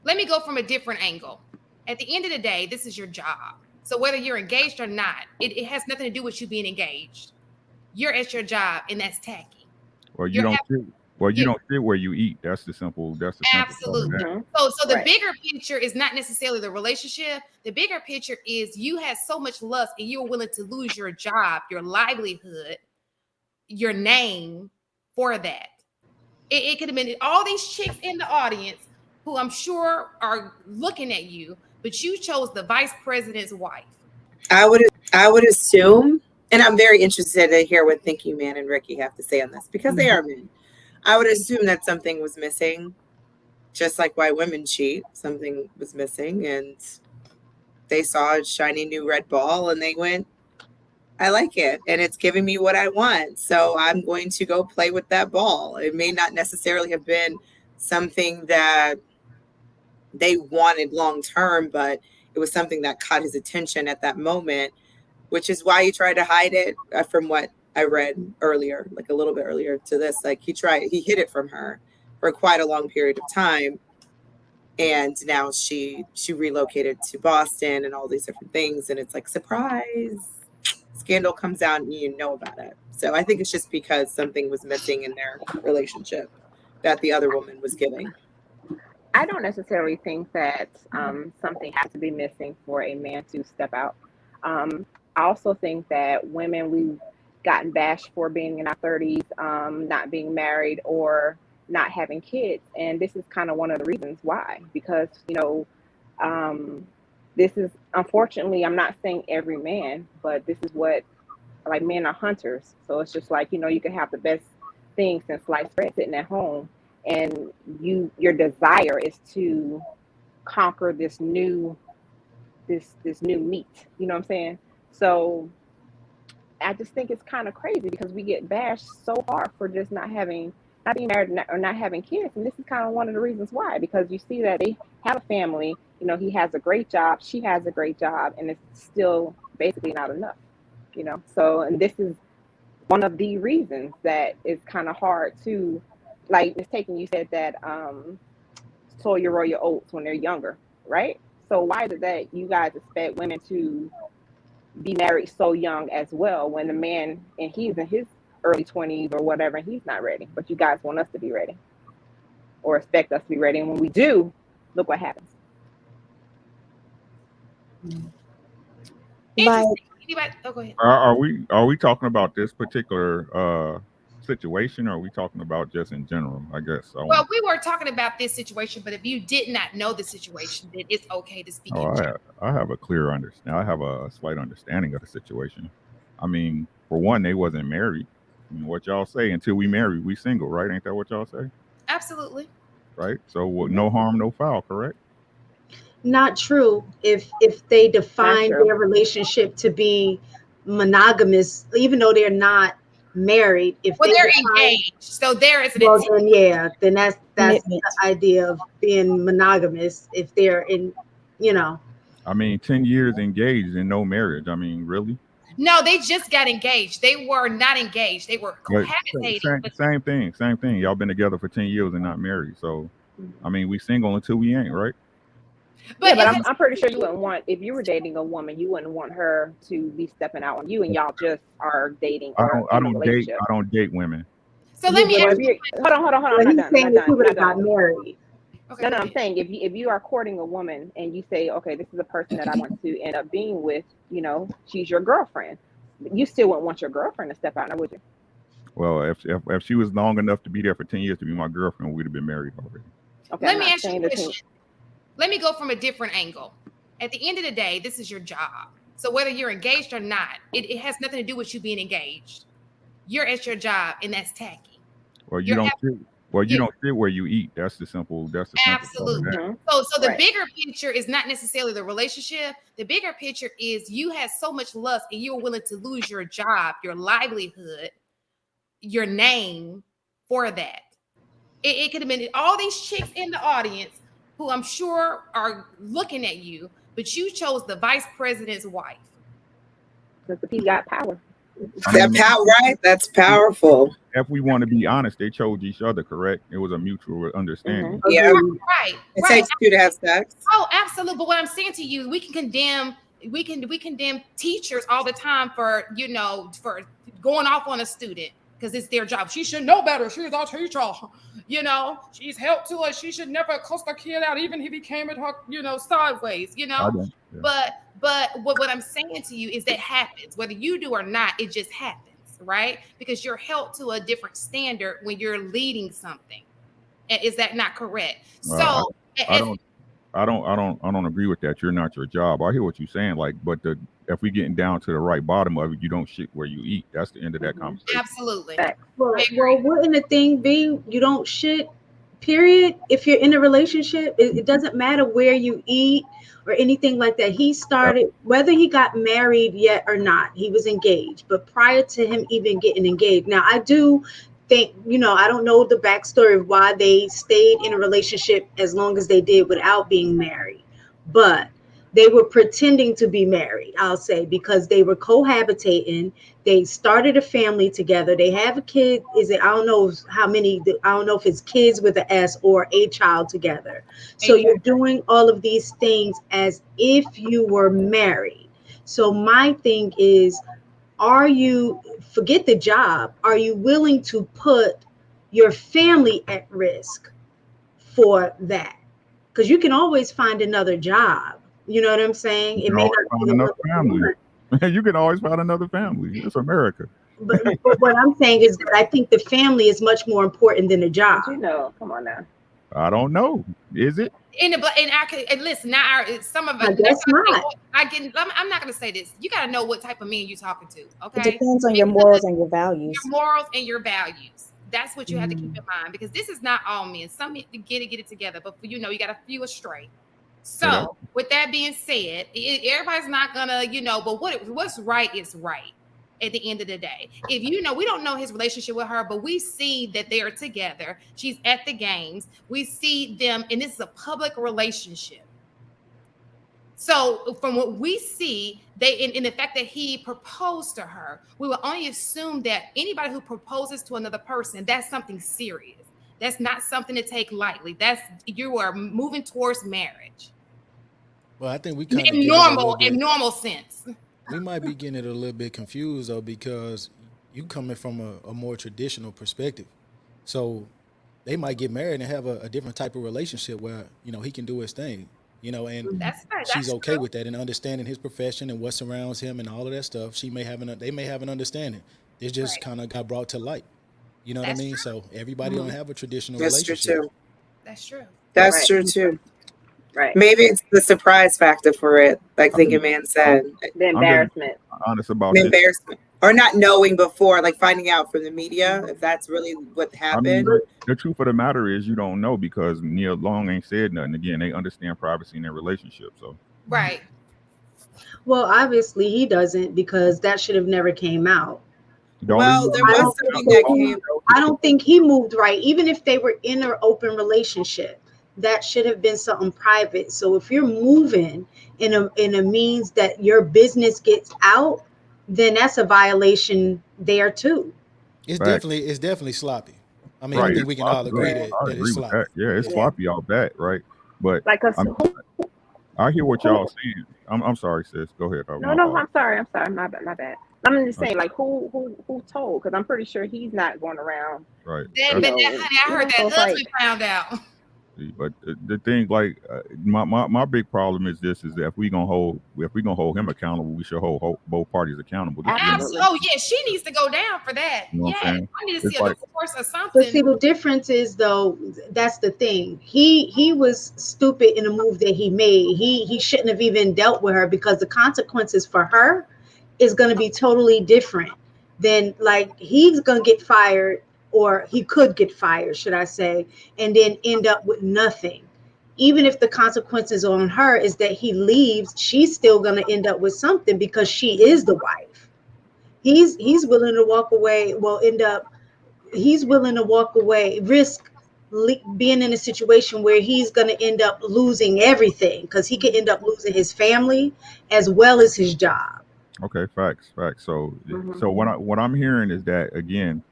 Let me go from a different angle. At the end of the day, this is your job. So whether you're engaged or not, it has nothing to do with you being engaged. You're at your job, and that's tacky. Well, you You're don't sit. Well, you you don't sit where you eat. That's the simple. That's the simple part of that. absolutely. So the Right. bigger picture is not necessarily the relationship. The bigger picture is you had so much lust and you were willing to lose your job, your livelihood, your name for that. It could have been all these chicks in the audience who I'm sure are looking at you, but you chose the vice president's wife. I would assume, and I'm very interested to hear what Thinking Man and Ricky have to say on this because they are men. I would assume that something was missing, just like why women cheat. Something was missing, and they saw a shiny new red ball and they went, I like it and it's giving me what I want. So I'm going to go play with that ball. It may not necessarily have been something that they wanted long term, but it was something that caught his attention at that moment, which is why he tried to hide it from what I read earlier, like a little bit earlier to this. Like he hid it from her for quite a long period of time. And now she relocated to Boston and all these different things. And it's like, surprise, scandal comes out and you know about it. So I think it's just because something was missing in their relationship that the other woman was giving. I don't necessarily think that something has to be missing for a man to step out. I also think that women, we've gotten bashed for being in our 30s, not being married or not having kids. And this is kind of one of the reasons why, because, this is unfortunately, I'm not saying every man, but this is what, like, men are hunters. So it's just like, you can have the best thing since sliced bread sitting at home, and your desire is to conquer this new meat. You know what I'm saying? So I just think it's kind of crazy because we get bashed so hard for just not being married or not having kids. And this is kind of one of the reasons why, because you see that they have a family, he has a great job, she has a great job, and it's still basically not enough, So, and this is one of the reasons that it's kind of hard to, like Miss Taken, you said that sow your royal oats when they're younger, right? So why is it that you guys expect women to be married so young as well when the man, and he's in his early 20s or whatever, and he's not ready, but you guys want us to be ready or expect us to be ready, and when we do, look what happens. Interesting. Anybody? Oh, go ahead. Are we talking about this particular situation, or are we talking about just in general? I guess. Well, we were talking about this situation, but if you did not know the situation, then it's okay to speak. I have a clear understanding. I have a slight understanding of the situation. I mean, for one, they wasn't married. I mean, what y'all say? Until we marry, we single, right? Ain't that what y'all say? Absolutely. Right. So no harm, no foul. Correct. Not true. If they define their relationship to be monogamous, even though they're not married, if they're engaged, so there is then that's the idea of being monogamous. If they're in, I mean, 10 years engaged and no marriage. I mean, really? No, they just got engaged. They were not engaged. They were cohabitating. Same thing. Y'all been together for 10 years and not married. So, I mean, we single until we ain't, right? But I'm pretty sure you wouldn't want, if you were dating a woman, you wouldn't want her to be stepping out on you, and y'all just are dating. I don't date women. So let me ask you. Hold on. I'm not done. Married. Okay, no, I'm saying if you are courting a woman and you say, okay, this is a person that I want to end up being with, she's your girlfriend, you still wouldn't want your girlfriend to step out, now would you? Well, if she was long enough to be there for 10 years to be my girlfriend, we'd have been married already. Okay, let me ask you a question. Let me go from a different angle. At the end of the day, this is your job. So whether you're engaged or not, it has nothing to do with you being engaged. You're at your job, and that's tacky. Well, you don't sit where you eat. That's the simple. Absolutely. So the bigger picture is not necessarily the relationship. The bigger picture is you had so much lust and you were willing to lose your job, your livelihood, your name for that. It could have been all these chicks in the audience who I'm sure are looking at you, but you chose the vice president's wife. Because he got power. Right? That's powerful. If we want to be honest, they chose each other, correct? It was a mutual understanding. Yeah. Right. It takes two to have sex. Oh, absolutely. But what I'm saying to you, we condemn teachers all the time for, for going off on a student because it's their job. She should know better. She's our teacher. She's helped to us. She should never cuss the kid out, even if he came at her, sideways, But what I'm saying to you is that happens, whether you do or not, it just happens, right? Because you're held to a different standard when you're leading something. And is that not correct? So I don't agree with that. You're not your job. I hear what you're saying, but if we getting down to the right bottom of it, you don't shit where you eat. That's the end of that conversation. Absolutely. Well, wouldn't the thing be you don't shit, period? If you're in a relationship, it doesn't matter where you eat or anything like that. He started, whether he got married yet or not, he was engaged. But prior to him even getting engaged, now I do think, I don't know the backstory of why they stayed in a relationship as long as they did without being married, but they were pretending to be married, I'll say, because they were cohabitating. They started a family together. They have a kid. I don't know how many, I don't know if it's kids with an S or a child together. So you're doing all of these things as if you were married. So my thing is, forget the job, are you willing to put your family at risk for that? Because you can always find another job. You know what I'm saying? It may not be another family. You can always find another family. It's America. But what I'm saying is that I think the family is much more important than the job. Come on now. I don't know. Is it? Listen, now some of us. I guess not. I'm not going to say this. You got to know what type of man you're talking to. Okay. It depends on your morals and your values. Your morals and your values. That's what you have to keep in mind, because this is not all men. Some men get it together, but you got a few astray. So with that being said, everybody's not gonna, but what's right is right at the end of the day. If we don't know his relationship with her, but we see that they are together. She's at the games. We see them, and this is a public relationship. So from what we see, in the fact that he proposed to her, we will only assume that anybody who proposes to another person, that's something serious. That's not something to take lightly. You are moving towards marriage. Well, I think we in normal sense. We might be getting it a little bit confused though, because you coming from a more traditional perspective. So they might get married and have a different type of relationship where, he can do his thing, and she's okay with that and understanding his profession and what surrounds him and all of that stuff. They may have an understanding. This just kind of got brought to light. You know what I mean? True. So everybody don't have a traditional relationship. That's true. That's true too. Right. Maybe it's the surprise factor for it, like Thinking Man said. The embarrassment. Honest about the embarrassment. Or not knowing before, like finding out from the media, if that's really what happened. The truth of the matter is you don't know, because Nia Long ain't said nothing. Again, they understand privacy in their relationship. So right. Well, obviously he doesn't, because that should have never came out. Well, there was something that came. I don't think he moved right. Even if they were in an open relationship, that should have been something private. So if you're moving in a means that your business gets out, then that's a violation there too. It's definitely sloppy. I mean, I think we can all agree that it's sloppy. Yeah, it's sloppy all that, right? But I hear what y'all saying. I'm sorry, sis. Go ahead. No, I'm sorry. My bad. I'm just saying, who told? Because I'm pretty sure he's not going around. Right. I heard that husband found out. But the thing, my big problem is this: is that if we gonna hold him accountable, we should hold both parties accountable. Oh yeah, she needs to go down for that. You know I need to see a divorce or something. But see, the difference is, though, that's the thing. He was stupid in the move that he made. He shouldn't have even dealt with her, because the consequences for her is going to be totally different than, he's going to get fired. Or he could get fired, should I say, and then end up with nothing. Even if the consequences on her is that he leaves, she's still going to end up with something, because she is the wife. He's willing to walk away. He's willing to walk away, risk being in a situation where he's going to end up losing everything, because he could end up losing his family as well as his job. Okay, facts, facts. So, Mhm. so what I'm hearing is that again,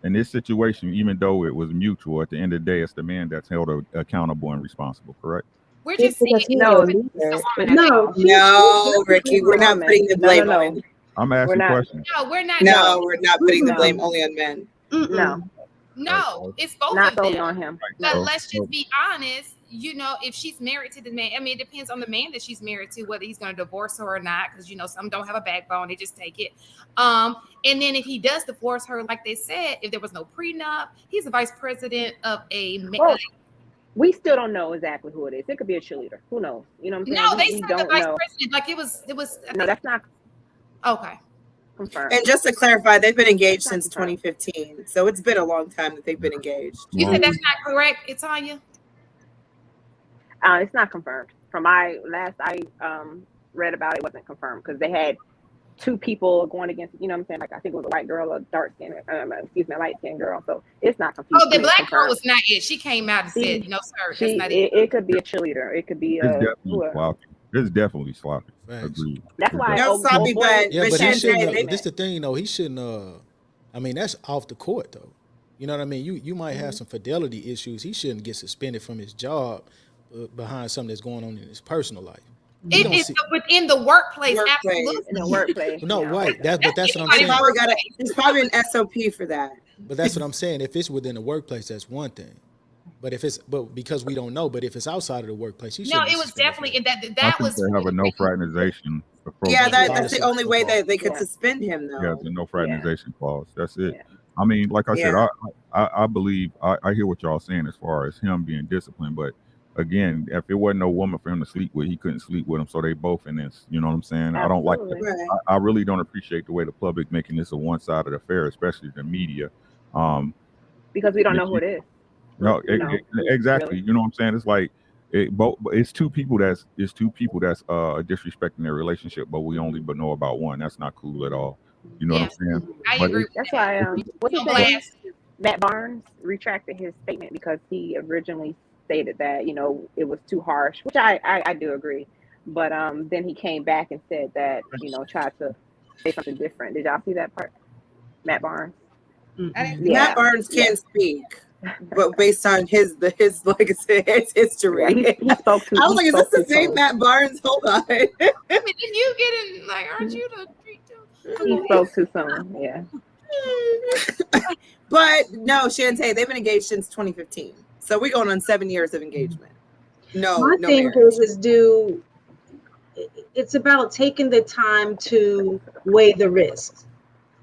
in this situation, even though it was mutual, at the end of the day, it's the man that's held accountable and responsible. Correct? We're It's just seeing because he's it No, your as the leader. woman of it. No, No, Ricky, She's a we're not woman. putting the No, no, blame no. on. I'm We're asking not. questions. No, we're not No, doing we're not putting the Mm-mm. blame only on men. No, no, it's both not of solely them. on him. But So, let's so just be honest. If she's married to the man, I mean, it depends on the man that she's married to, whether he's going to divorce her or not. Because some don't have a backbone; they just take it. And then if he does divorce her, like they said, if there was no prenup, he's the vice president of Well, we still don't know exactly who it is. It could be a cheerleader. Who knows? You know what I'm saying? No, they We said the don't vice know. president. Like it was. No, that's not Okay. confirmed. And just to clarify, they've been engaged That's since not confirmed. 2015, so it's been a long time that they've been engaged. You said that's not correct, Itanya? It's not confirmed. From my last I read about it, wasn't confirmed because they had two people going against. You know what I'm saying? Like I think it was a white girl, a dark skin, a light skinned girl. So it's not confused. Oh, the black girl was not it. She came out and See, said, "No, sir, that's not it." it could be a cheerleader. It could be it's a definitely sloppy. It's definitely sloppy. Facts. Agreed. That's why. No, sloppy, but Yeah, but he Shantae, shouldn't. they, This the thing, though. He shouldn't. I mean, that's off the court, though. You know what I mean? You might have some fidelity issues. He shouldn't get suspended from his job behind something that's going on in his personal life. It is within the workplace, absolutely. In the workplace. No, yeah. right. That's what I'm He's saying. probably there's probably an SOP for that. But that's what I'm saying. If it's within the workplace, that's one thing. But because we don't know. But if it's outside of the workplace, he No, shouldn't. it was definitely I that think was. they have a no fraternization approach. Yeah, that's Policy the only way football. that they could Yeah. suspend him, Yeah, though. the no fraternization clause. That's it. Yeah. I mean, like I said, Yeah. I believe I hear what y'all saying as far as him being disciplined, but again, if it wasn't no woman for him to sleep with, he couldn't sleep with him. So they both in this. You know what I'm saying? I don't like. Absolutely. Right. I really don't appreciate the way the public making this a one-sided affair, especially the media. Because we don't know who it is. No, You know, exactly. really. You know what I'm saying? It's like it's two people that's disrespecting their relationship, but we only know about one. That's not cool at all. You know what I'm saying? I But agree. That's why what's his No name? blast. Matt Barnes retracted his statement because he originally stated that it was too harsh, which I do agree. But then he came back and said that tried to say something different. Did y'all see that part? Matt Barnes. I didn't- Yeah. Matt Barnes can't speak, but based on his like I said, his history, Yeah, he spoke to. I was like, is this the same soon. Matt Barnes? Hold on. I mean, didn't you get in? Like, aren't you the treat too? He spoke too soon. Yeah. But no, Shantae, they've been engaged since 2015, so we're going on 7 years of engagement. No, My no thing marriage. it's about taking the time to weigh the risks.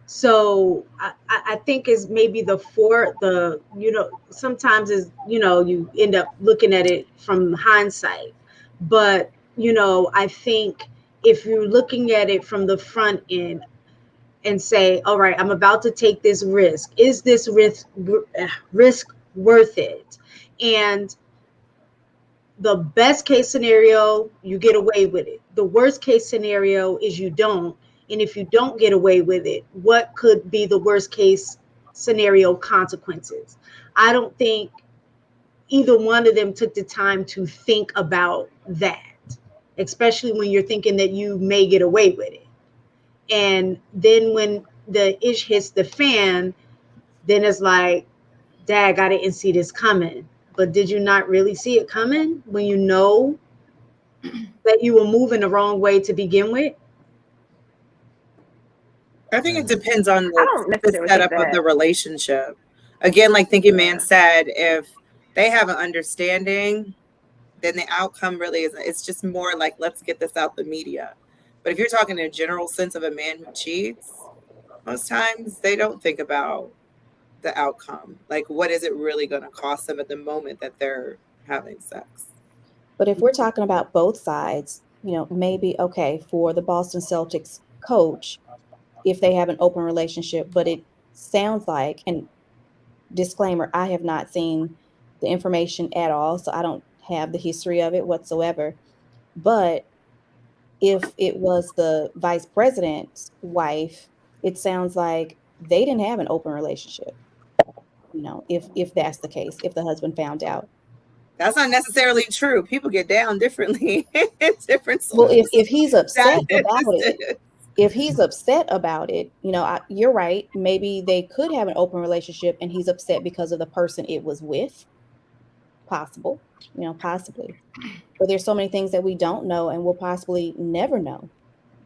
So I think is maybe sometimes is you end up looking at it from hindsight, but I think if you're looking at it from the front end and say, all right, I'm about to take this risk. Is this risk worth it? And the best case scenario, you get away with it. The worst case scenario is you don't. And if you don't get away with it, what could be the worst case scenario consequences? I don't think either one of them took the time to think about that, especially when you're thinking that you may get away with it. And then when the ish hits the fan, then it's like, dag, I didn't see this coming. But did you not really see it coming when you know that you were moving the wrong way to begin with? I think it depends on don't the necessarily setup think of that. the relationship. Again, like Thinking Man said, if they have an understanding, then the outcome really isn't. It's just more like, let's get this out the media. But if you're talking in a general sense of a man who cheats, most times they don't think about the outcome. Like, what is it really going to cost them at the moment that they're having sex? But if we're talking about both sides, maybe, okay, for the Boston Celtics coach, if they have an open relationship, but it sounds like, and disclaimer, I have not seen the information at all, so I don't have the history of it whatsoever. But if it was the vice president's wife, it sounds like they didn't have an open relationship. If that's the case, if the husband found out. That's not necessarily true. People get down differently. Different Well, souls. if he's upset about it, if he's upset about it, you know, you're right. Maybe they could have an open relationship and he's upset because of the person it was with. Possible, you know, possibly. But there's so many things that we don't know and will possibly never know.